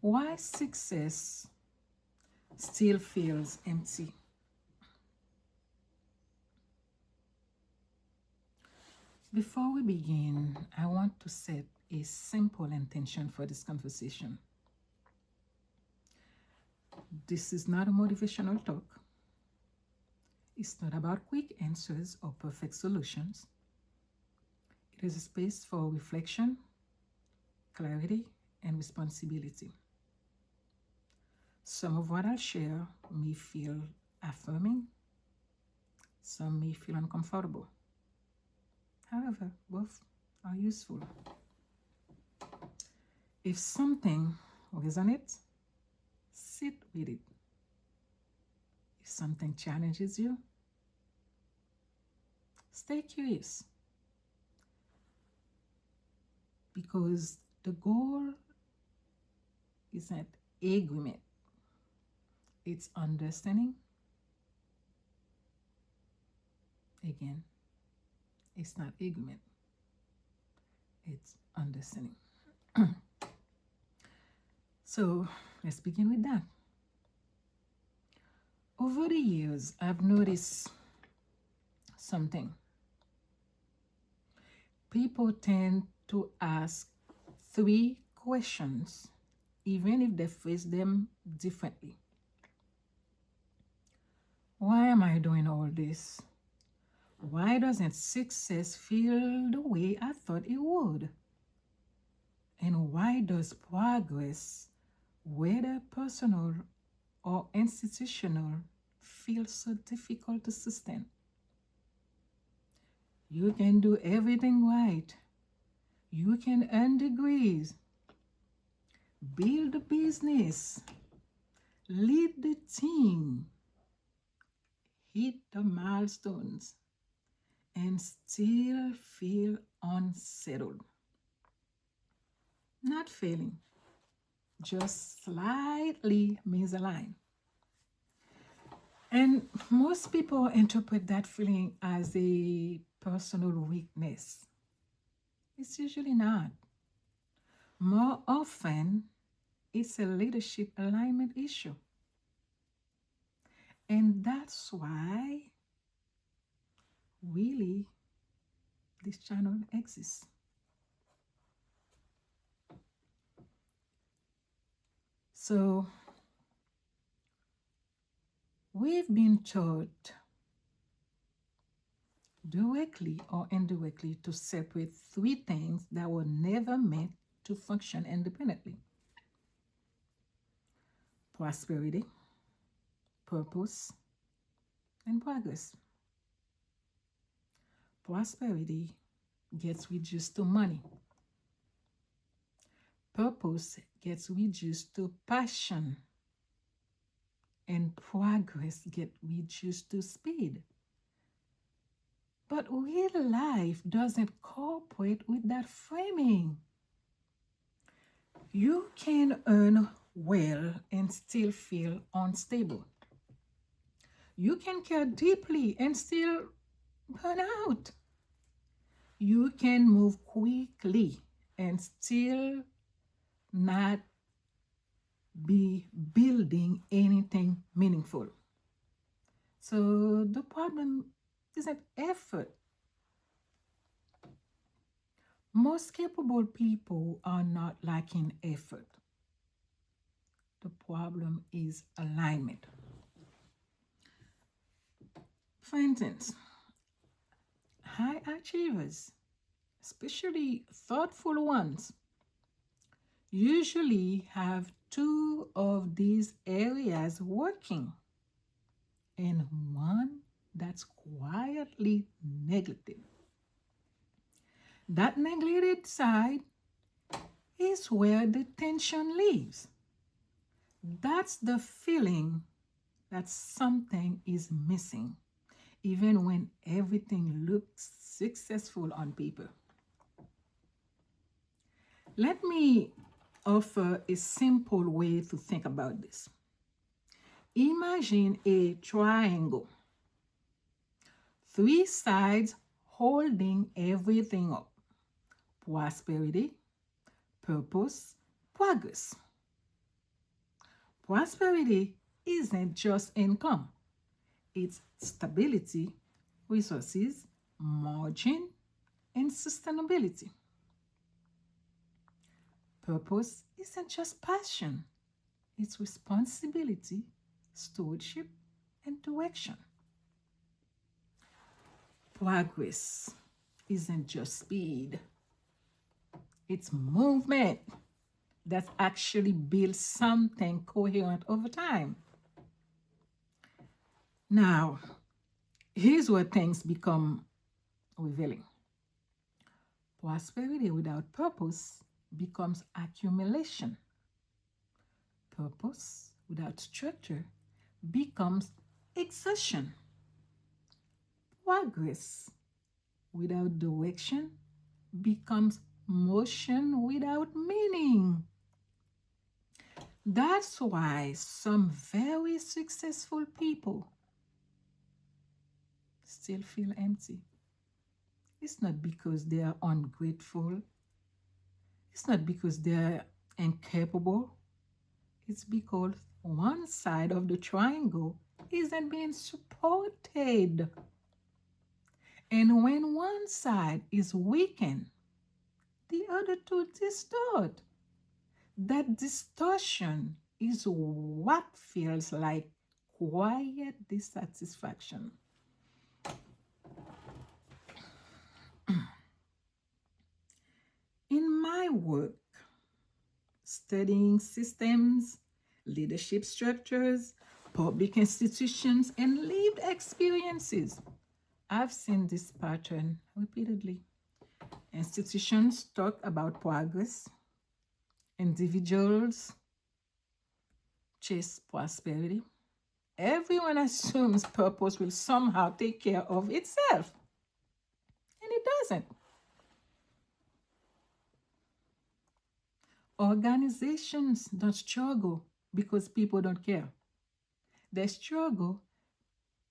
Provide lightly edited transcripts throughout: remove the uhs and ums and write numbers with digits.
Why success still feels empty? Before we begin, I want to set a simple intention for this conversation. This is not a motivational talk. It's not about quick answers or perfect solutions. It is a space for reflection, clarity, and responsibility. Some of what I'll share may feel affirming, some may feel uncomfortable. However, both are useful. If something resonates, sit with it. If something challenges you, stay curious. Because the goal isn't agreement, it's understanding. Again, it's not agreement, it's understanding. So let's begin with that. Over the years, I've noticed something. People tend to ask three questions, even if they phrase them differently. Why am I doing all this? Why doesn't success feel the way I thought it would? And why does progress, whether personal or institutional, feel so difficult to sustain? You can do everything right. You can earn degrees, build a business, lead the team, hit the milestones, and still feel unsettled. Not failing, just slightly misaligned. And most people interpret that feeling as a personal weakness. It's usually not. More often, it's a leadership alignment issue. And that's why, really, this channel exists. So, we've been taught directly or indirectly to separate three things that were never meant to function independently: prosperity, purpose, and progress. Prosperity gets reduced to money. Purpose gets reduced to passion. And progress gets reduced to speed. But real life doesn't cooperate with that framing. You can earn well and still feel unstable. You can care deeply and still burn out. You can move quickly and still not be building anything meaningful. So the problem isn't effort. Most capable people are not lacking effort. The problem is alignment. For instance, high achievers, especially thoughtful ones, usually have two of these areas working and one that's quietly neglected. That neglected side is where the tension lives. That's the feeling that something is missing, even when everything looks successful on paper. Let me offer a simple way to think about this. Imagine a triangle, three sides holding everything up: prosperity, purpose, progress. Prosperity isn't just income, it's stability, resources, margin, and sustainability. Purpose isn't just passion, it's responsibility, stewardship, and direction. Progress isn't just speed, it's movement that actually builds something coherent over time. Now, here's where things become revealing. Prosperity without purpose becomes accumulation. Purpose without structure becomes exertion. Progress without direction becomes motion without meaning. That's why some very successful people still feel empty. It's not because they are ungrateful, it's not because they are incapable, it's because one side of the triangle isn't being supported. And when one side is weakened, the other two distort. That distortion is what feels like quiet dissatisfaction. In my work, studying systems, leadership structures, public institutions, and lived experiences, I've seen this pattern repeatedly. Institutions talk about progress, individuals chase prosperity. Everyone assumes purpose will somehow take care of itself, and it doesn't. Organizations don't struggle because people don't care. They struggle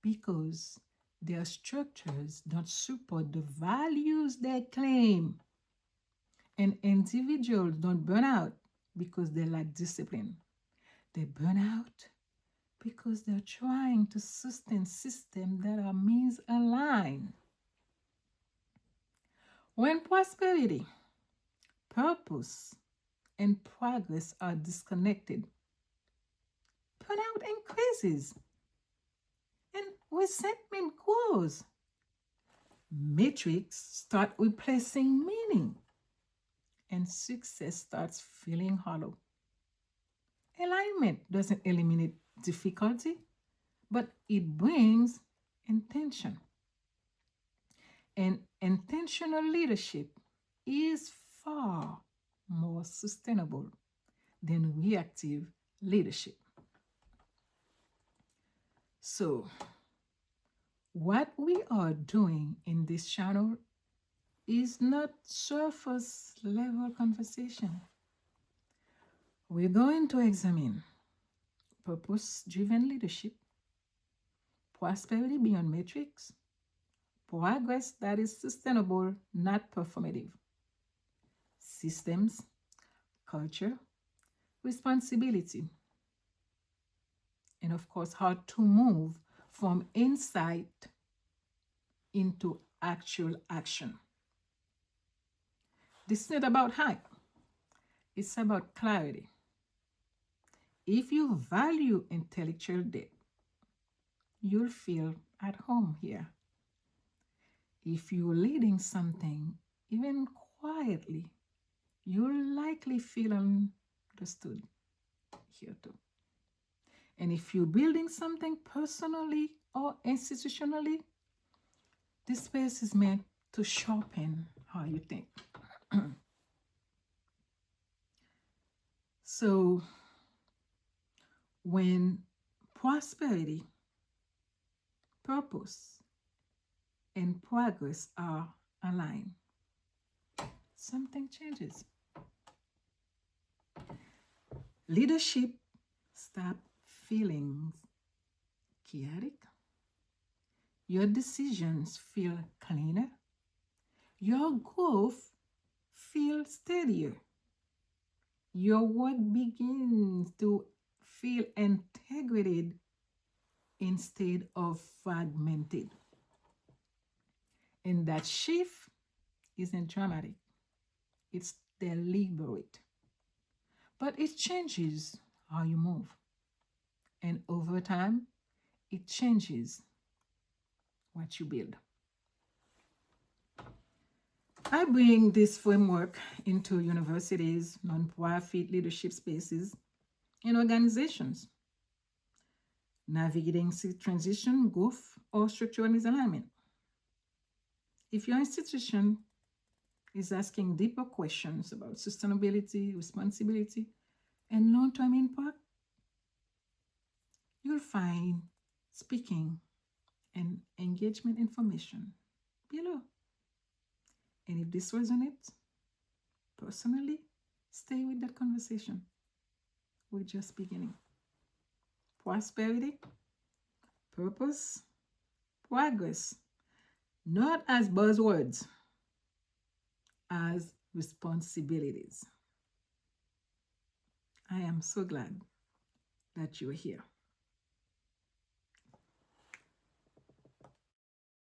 because their structures don't support the values they claim. And individuals don't burn out because they lack discipline. They burn out because they're trying to sustain systems that are misaligned. When prosperity, purpose, and progress are disconnected, burnout increases and resentment grows. Metrics start replacing meaning, and success starts feeling hollow. Alignment doesn't eliminate difficulty, but it brings intention. And intentional leadership is far more sustainable than reactive leadership. So, what we are doing in this channel is not surface level conversation. We're going to examine purpose driven leadership, prosperity beyond metrics, progress that is sustainable, not performative, systems, culture, responsibility, and of course, how to move from insight into actual action. This is not about hype, it's about clarity. If you value intellectual depth, you'll feel at home here. If you're leading something, even quietly, you'll likely feel understood here too. And if you're building something personally or institutionally, this space is meant to sharpen how you think. So, when prosperity, purpose, and progress are aligned, something changes. Leadership stop feeling chaotic. Your decisions feel cleaner. Your growth feels steadier. Your work begins to feel integrated instead of fragmented. And that shift isn't dramatic, it's deliberate. But it changes how you move. And over time, it changes what you build. I bring this framework into universities, nonprofit leadership spaces, and organizations, navigating transition, growth, or structural misalignment. If your institution is asking deeper questions about sustainability, responsibility, and long term impact, you'll find speaking and engagement information below. And if this resonates, personally, stay with that conversation. We're just beginning. Prosperity, purpose, progress, not as buzzwords, as responsibilities. I am so glad that you're here.